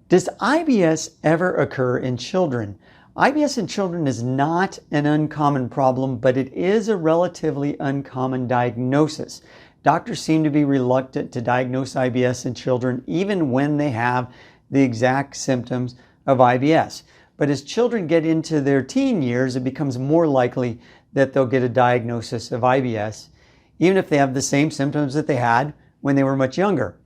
Does IBS ever occur in children? IBS in children is not an uncommon problem, but it is a relatively uncommon diagnosis. Doctors seem to be reluctant to diagnose IBS in children even when they have the exact symptoms of IBS. But as children get into their teen years, it becomes more likely that they'll get a diagnosis of IBS, even if they have the same symptoms that they had when they were much younger.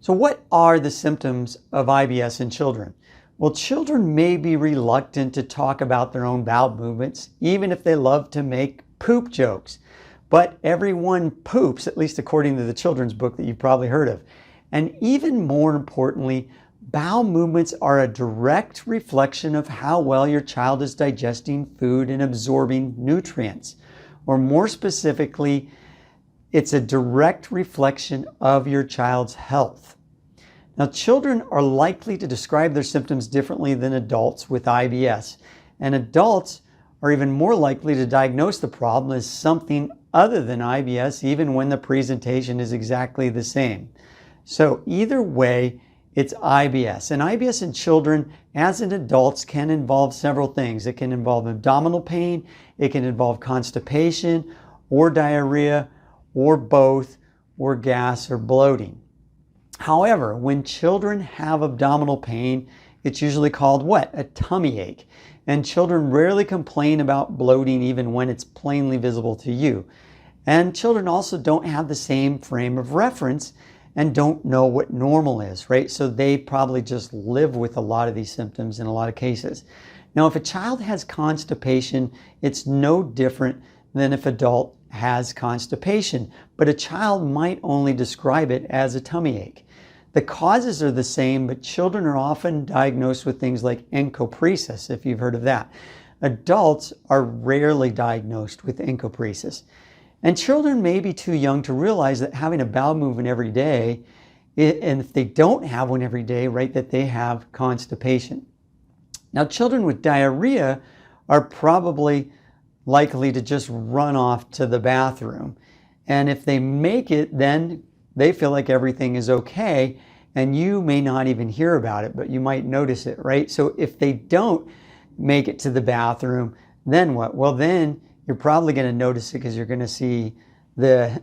So what are the symptoms of IBS in children? Well, children may be reluctant to talk about their own bowel movements, even if they love to make poop jokes. But everyone poops, at least according to the children's book that you've probably heard of. And even more importantly, bowel movements are a direct reflection of how well your child is digesting food and absorbing nutrients. Or more specifically, it's a direct reflection of your child's health. Now, children are likely to describe their symptoms differently than adults with IBS, and adults are even more likely to diagnose the problem as something other than IBS, even when the presentation is exactly the same. So either way, it's IBS. And IBS in children, as in adults, can involve several things. It can involve abdominal pain, it can involve constipation, or diarrhea, or both, or gas or bloating. However, when children have abdominal pain, it's usually called what? A tummy ache. And children rarely complain about bloating even when it's plainly visible to you. And children also don't have the same frame of reference and don't know what normal is, right? So they probably just live with a lot of these symptoms in a lot of cases. Now, if a child has constipation, it's no different than if an adult has constipation, but a child might only describe it as a tummy ache. The causes are the same, but children are often diagnosed with things like encopresis, if you've heard of that. Adults are rarely diagnosed with encopresis. And children may be too young to realize that having a bowel movement every day, and if they don't have one every day, right, that they have constipation. Now, children with diarrhea are probably likely to just run off to the bathroom. And if they make it, then they feel like everything is okay, and you may not even hear about it, but you might notice it, right? So if they don't make it to the bathroom, then what? Well, then you're probably going to notice it because you're going to see the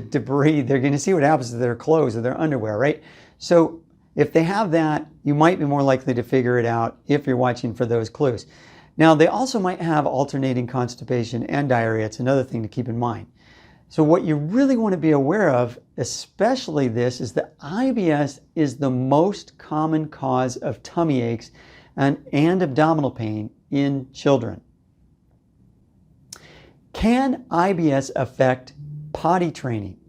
debris. They're going to see what happens to their clothes or their underwear, right? So if they have that, you might be more likely to figure it out if you're watching for those clues. Now, they also might have alternating constipation and diarrhea. It's another thing to keep in mind. So what you really want to be aware of, especially this, is that IBS is the most common cause of tummy aches and abdominal pain in children. Can IBS affect potty training?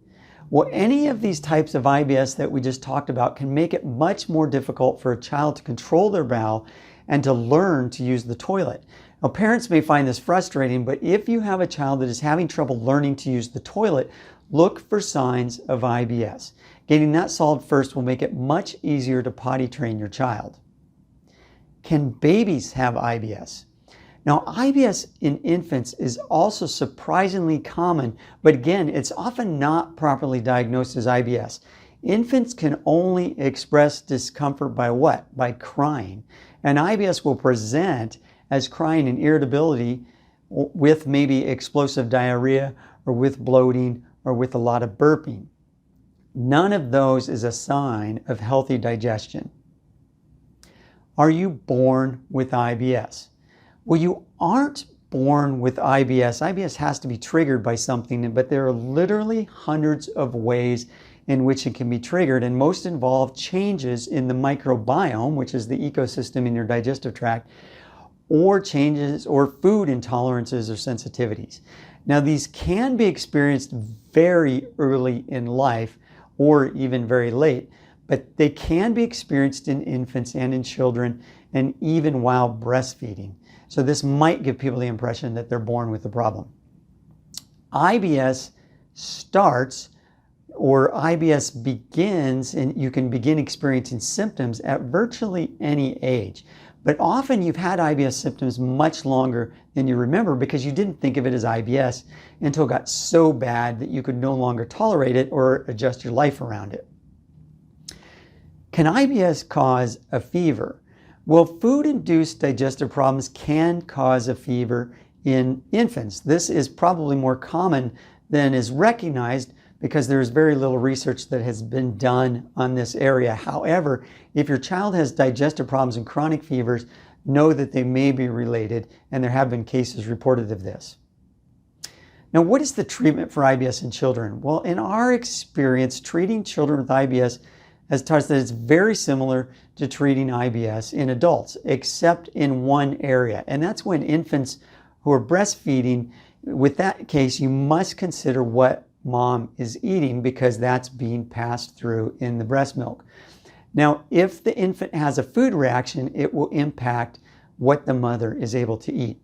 Well, any of these types of IBS that we just talked about can make it much more difficult for a child to control their bowel and to learn to use the toilet. Now, parents may find this frustrating, but if you have a child that is having trouble learning to use the toilet, look for signs of IBS. Getting that solved first will make it much easier to potty train your child. Can babies have IBS? Now, IBS in infants is also surprisingly common, but again, it's often not properly diagnosed as IBS. Infants can only express discomfort by what? By crying. And IBS will present as crying and irritability with maybe explosive diarrhea or with bloating or with a lot of burping. None of those is a sign of healthy digestion. Are you born with IBS? Well, you aren't born with IBS. IBS has to be triggered by something, but there are literally hundreds of ways in which it can be triggered, and most involve changes in the microbiome, which is the ecosystem in your digestive tract, or changes or food intolerances or sensitivities. Now, these can be experienced very early in life or even very late, but they can be experienced in infants and in children and even while breastfeeding. So this might give people the impression that they're born with the problem. IBS starts, or IBS begins, and you can begin experiencing symptoms at virtually any age. But often you've had IBS symptoms much longer than you remember because you didn't think of it as IBS until it got so bad that you could no longer tolerate it or adjust your life around it. Can IBS cause a fever? Well, food-induced digestive problems can cause a fever in infants. This is probably more common than is recognized because there is very little research that has been done on this area. However, if your child has digestive problems and chronic fevers, know that they may be related, and there have been cases reported of this. Now, what is the treatment for IBS in children? Well, in our experience, treating children with IBS has taught us that it's very similar to treating IBS in adults, except in one area, and that's when infants who are breastfeeding. With that case, you must consider what mom is eating because that's being passed through in the breast milk. Now, if the infant has a food reaction, it will impact what the mother is able to eat.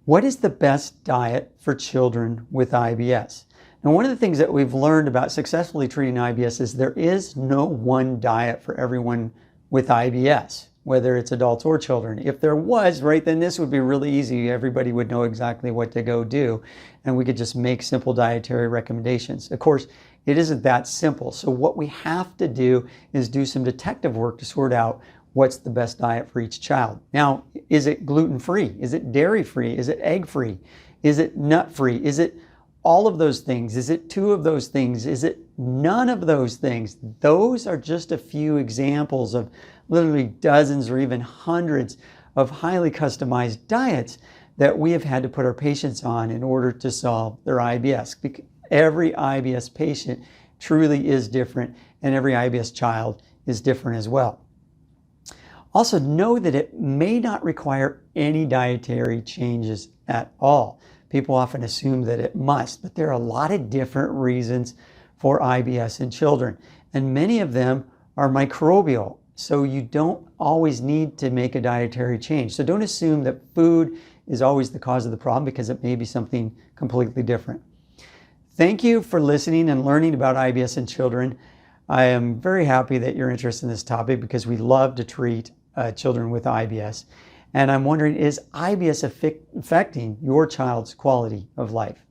What is the best diet for children with IBS? Now, one of the things that we've learned about successfully treating IBS is there is no one diet for everyone with IBS, whether it's adults or children. If there was, right, then this would be really easy. Everybody would know exactly what to go do, and we could just make simple dietary recommendations. Of course, it isn't that simple. So what we have to do is do some detective work to sort out what's the best diet for each child. Now, is it gluten-free? Is it dairy-free? Is it egg-free? Is it nut-free? Is it all of those things? Is it two of those things? Is it none of those things? Those are just a few examples of literally dozens or even hundreds of highly customized diets that we have had to put our patients on in order to solve their IBS. Because every IBS patient truly is different, and every IBS child is different as well. Also, know that it may not require any dietary changes at all. People often assume that it must, but there are a lot of different reasons for IBS in children, and many of them are microbial, so you don't always need to make a dietary change. So don't assume that food is always the cause of the problem, because it may be something completely different. Thank you for listening and learning about IBS in children. I am very happy that you're interested in this topic because we love to treat children with IBS. And I'm wondering, is IBS affecting your child's quality of life?